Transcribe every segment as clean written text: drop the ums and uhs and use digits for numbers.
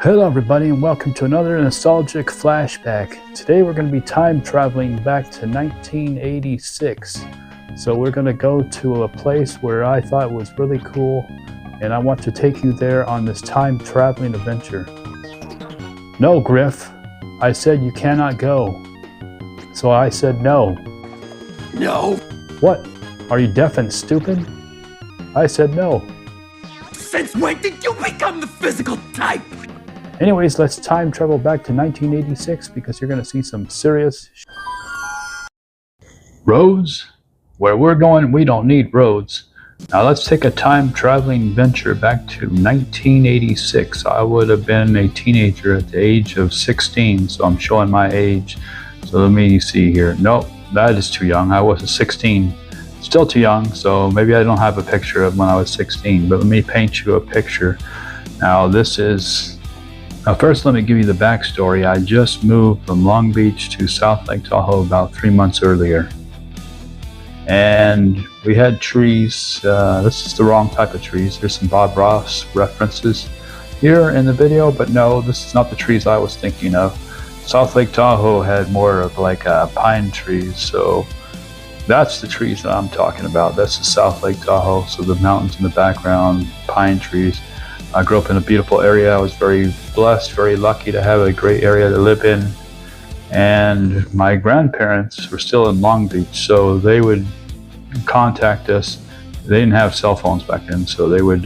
Hello everybody and welcome to another nostalgic flashback. Today we're going to be time traveling back to 1986. So we're going to go to a place where I thought was really cool and I want to take you there on this time traveling adventure. No, Griff. I said you cannot go. So I said no. No. What? Are you deaf and stupid? I said no. Since when did you become the physical type? Anyways, let's time travel back to 1986 because you're going to see some serious roads. Where we're going, we don't need roads. Now let's take a time traveling venture back to 1986. I would have been a teenager at the age of 16, so I'm showing my age. So let me see here. Nope, that is too young. I was 16. Still too young, so maybe I don't have a picture of when I was 16, but let me paint you a picture. Now first let me give you the backstory. I just moved from Long Beach to South Lake Tahoe about 3 months earlier. And we had trees. This is the wrong type of trees. There's some Bob Ross references here in the video, but no, this is not the trees I was thinking of. South Lake Tahoe had more of like pine trees, so that's the trees that I'm talking about. That's the South Lake Tahoe, so the mountains in the background, pine trees. I grew up in a beautiful area. I was very blessed, very lucky to have a great area to live in. And my grandparents were still in Long Beach, so they would contact us. They didn't have cell phones back then, so they would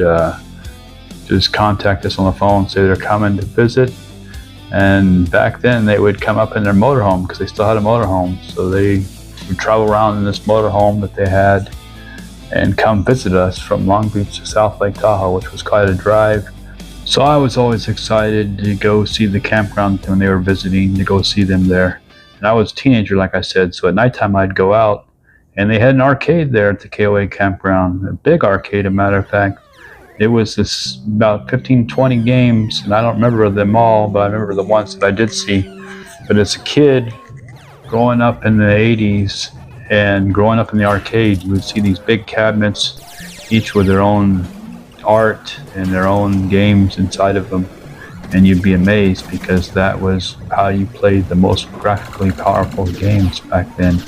just contact us on the phone, say they're coming to visit. And back then they would come up in their motorhome because they still had a motorhome. So they would travel around in this motorhome that they had and come visit us from Long Beach to South Lake Tahoe, which was quite a drive. So I was always excited to go see the campground when they were visiting, to go see them there. And I was a teenager, like I said, so at nighttime I'd go out, and they had an arcade there at the KOA campground, a big arcade, a matter of fact. It was this about 15, 20 games, and I don't remember them all, but I remember the ones that I did see. But as a kid, growing up in the 80s, and growing up in the arcade, you would see these big cabinets, each with their own art and their own games inside of them, and you'd be amazed because that was how you played the most graphically powerful games back then.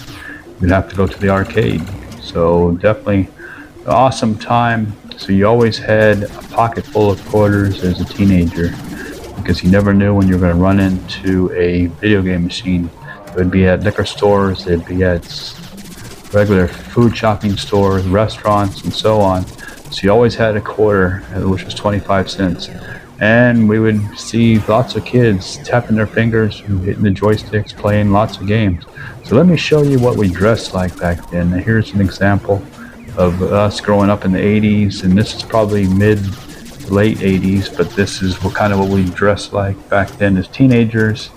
You'd have to go to the arcade. So definitely an awesome time. So you always had a pocket full of quarters as a teenager because you never knew when you were going to run into a video game machine. It would be at liquor stores, they'd be at regular food shopping stores, restaurants, and so on. So you always had a quarter, which was 25 cents. And we would see lots of kids tapping their fingers, hitting the joysticks, playing lots of games. So let me show you what we dressed like back then. Now here's an example of us growing up in the 80s, and this is probably mid to late 80s, but this is what we dressed like back then as teenagers.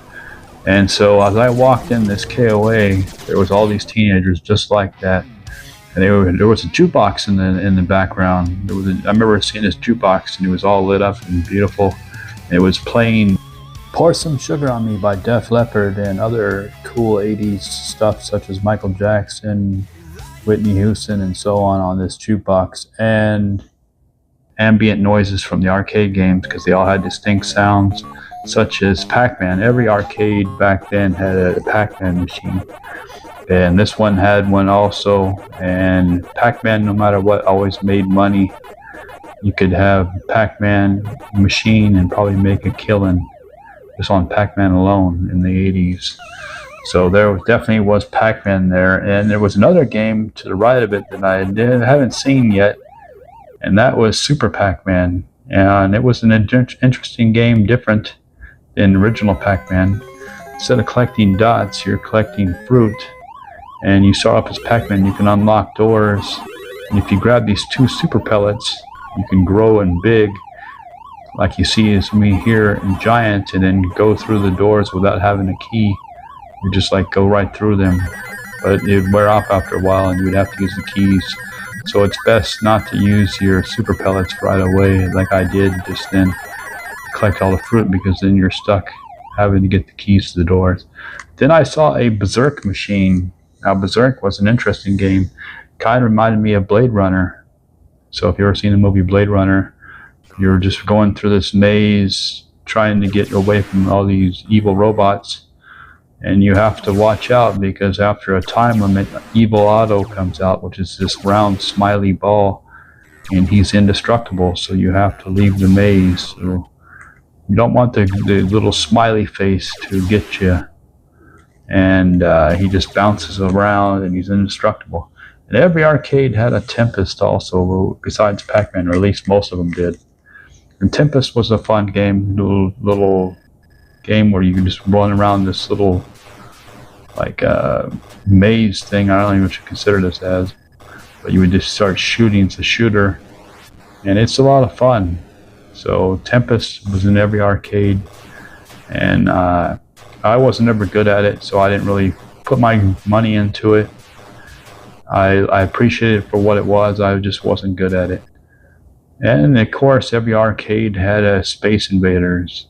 And so as I walked in this KOA, there was all these teenagers just like that. And there was a jukebox in the background. I remember seeing this jukebox, and it was all lit up and beautiful. And it was playing Pour Some Sugar on Me by Def Leppard and other cool 80s stuff such as Michael Jackson, Whitney Houston, and so on this jukebox. And ambient noises from the arcade games because they all had distinct sounds, such as Pac-Man. Every arcade back then had a Pac-Man machine, and this one had one also. And Pac-Man, no matter what, always made money. You could have Pac-Man machine and probably make a killing just on Pac-Man alone in the 80s. So there definitely was Pac-Man there, and there was another game to the right of it that I haven't seen yet, and that was Super Pac-Man. And it was an interesting game, different than original Pac-Man. Instead of collecting dots, you're collecting fruit, and you start off as Pac-Man. You can unlock doors, and if you grab these 2 super pellets, you can grow and big, like you see as me here in Giant, and then go through the doors without having a key. You just go right through them, but it'd wear off after a while, and you would have to use the keys. So it's best not to use your super pellets right away, like I did just then. Collect all the fruit, because then you're stuck having to get the keys to the doors. Then I saw a Berserk machine. Now Berserk was an interesting game. Kind of reminded me of Blade Runner. So if you ever seen the movie Blade Runner, you're just going through this maze trying to get away from all these evil robots. And you have to watch out because after a time limit, Evil Otto comes out, which is this round smiley ball, and he's indestructible, so you have to leave the maze. So you don't want the little smiley face to get you. And he just bounces around and he's indestructible. And every arcade had a Tempest also, besides Pac-Man, or at least most of them did. And Tempest was a fun game, little game where you can just run around this little like maze thing. I don't know what you consider this as, but you would just start shooting. It's a shooter, and it's a lot of fun. So Tempest was in every arcade, and I wasn't ever good at it, so I didn't really put my money into it. I appreciated it for what it was. I just wasn't good at it. And of course, every arcade had a Space Invaders.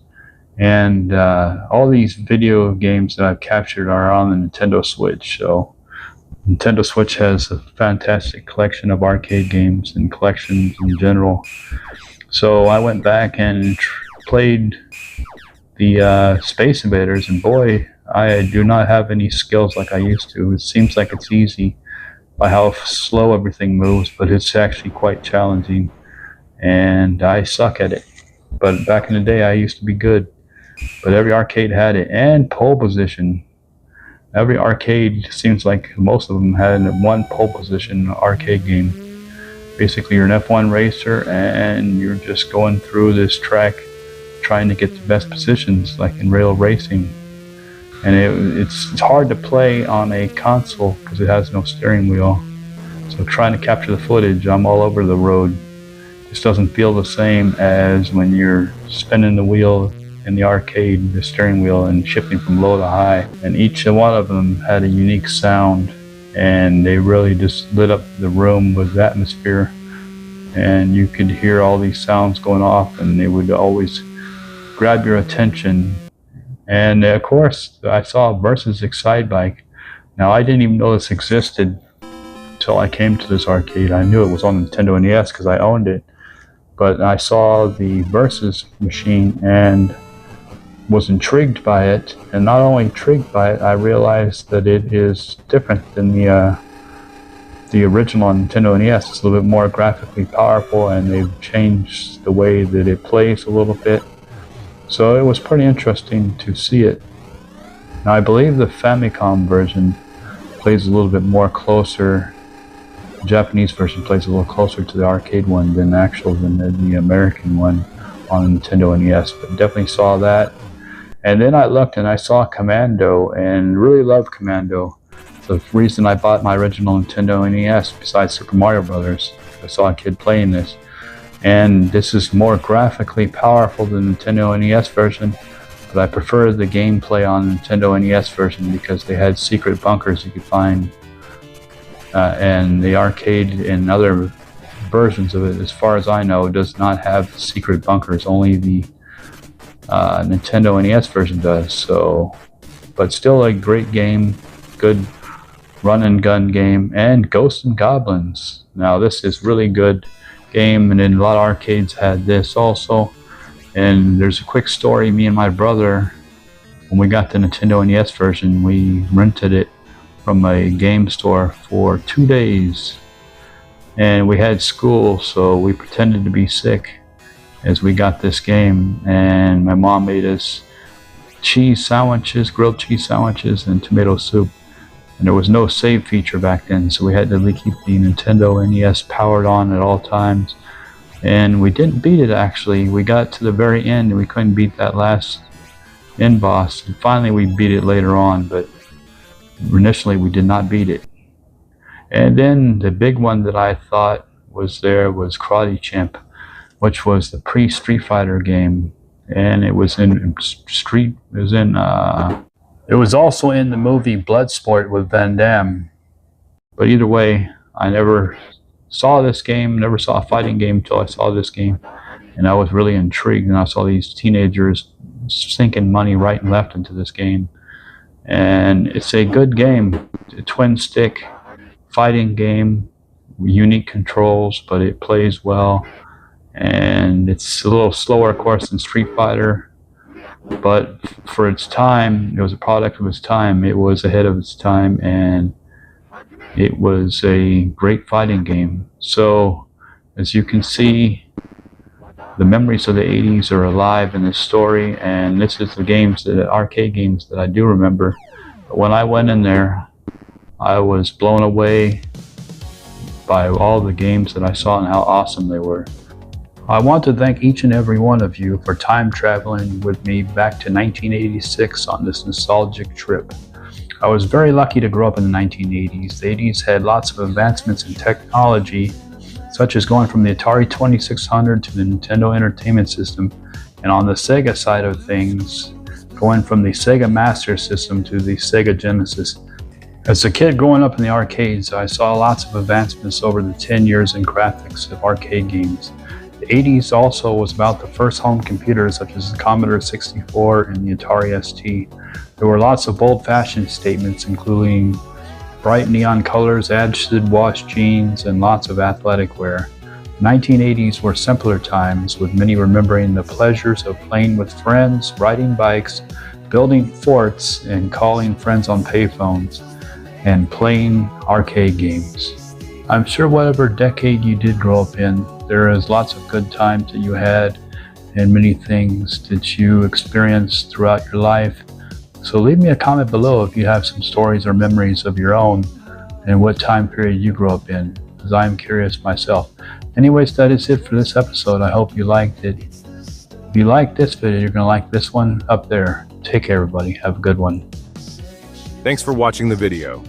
And all these video games that I've captured are on the Nintendo Switch. So Nintendo Switch has a fantastic collection of arcade games and collections in general. So I went back and played the Space Invaders, and boy, I do not have any skills like I used to. It seems like it's easy by how slow everything moves, but it's actually quite challenging, and I suck at it. But back in the day, I used to be good. But every arcade had it. And pole position. Every arcade, seems like most of them had one pole position arcade game. Basically, you're an F1 racer and you're just going through this track trying to get the best positions, like in rail racing. And it's hard to play on a console because it has no steering wheel. So trying to capture the footage, I'm all over the road. It just doesn't feel the same as when you're spinning the wheel in the arcade, the steering wheel, and shifting from low to high. And each one of them had a unique sound, and they really just lit up the room with atmosphere. And you could hear all these sounds going off, and they would always grab your attention. And of course, I saw Versus Excite Bike. Now, I didn't even know this existed until I came to this arcade. I knew it was on Nintendo NES because I owned it. But I saw the Versus machine and was intrigued by it. And not only intrigued by it, I realized that it is different than the original on Nintendo NES. It's a little bit more graphically powerful, and they've changed the way that it plays a little bit. So it was pretty interesting to see it. Now I believe the Famicom version plays a little bit more closer. The Japanese version plays a little closer to the arcade one than the American one on Nintendo NES. But definitely saw that. And then I looked and I saw Commando and really loved Commando. The reason I bought my original Nintendo NES, besides Super Mario Brothers, I saw a kid playing this. And this is more graphically powerful than the Nintendo NES version, but I prefer the gameplay on the Nintendo NES version because they had secret bunkers you could find. And the arcade and other versions of it, as far as I know, does not have secret bunkers. Only the Nintendo NES version does. So, but still a great game, good run and gun game, and Ghosts and Goblins. Now this is really good game, and then a lot of arcades had this also. And there's a quick story. Me and my brother, when we got the Nintendo NES version, we rented it from a game store for 2 days, and we had school, so we pretended to be sick as we got this game. And my mom made us cheese sandwiches, grilled cheese sandwiches, and tomato soup. And there was no save feature back then, so we had to keep the Nintendo NES powered on at all times. And we didn't beat it, actually. We got to the very end and we couldn't beat that last end boss. And finally we beat it later on, but initially we did not beat it. And then the big one that I thought was there was Karate Champ, which was the pre-Street Fighter game. And it was it was also in the movie Bloodsport with Van Damme. But either way, I never saw this game, never saw a fighting game until I saw this game. And I was really intrigued, and I saw these teenagers sinking money right and left into this game. And it's a good game. It's a twin stick fighting game, unique controls, but it plays well. And it's a little slower, of course, than Street Fighter. but for its time, it was a product of its time. It was ahead of its time, and it was a great fighting game. So, as you can see, the memories of the 80s are alive in this story, and this is the arcade games that I do remember. But when I went in there, I was blown away by all the games that I saw and how awesome they were. I want to thank each and every one of you for time traveling with me back to 1986 on this nostalgic trip. I was very lucky to grow up in the 1980s. The 80s had lots of advancements in technology, such as going from the Atari 2600 to the Nintendo Entertainment System, and on the Sega side of things, going from the Sega Master System to the Sega Genesis. As a kid growing up in the arcades, I saw lots of advancements over the 10 years in graphics of arcade games. The 80s also was about the first home computers such as the Commodore 64 and the Atari ST. There were lots of bold fashion statements including bright neon colors, acid wash jeans, and lots of athletic wear. The 1980s were simpler times, with many remembering the pleasures of playing with friends, riding bikes, building forts, and calling friends on payphones, and playing arcade games. I'm sure whatever decade you did grow up in, there is lots of good times that you had and many things that you experienced throughout your life. So leave me a comment below if you have some stories or memories of your own and what time period you grew up in, because I'm curious myself. Anyways, that is it for this episode. I hope you liked it. If you liked this video, you're going to like this one up there. Take care, everybody. Have a good one. Thanks for watching the video.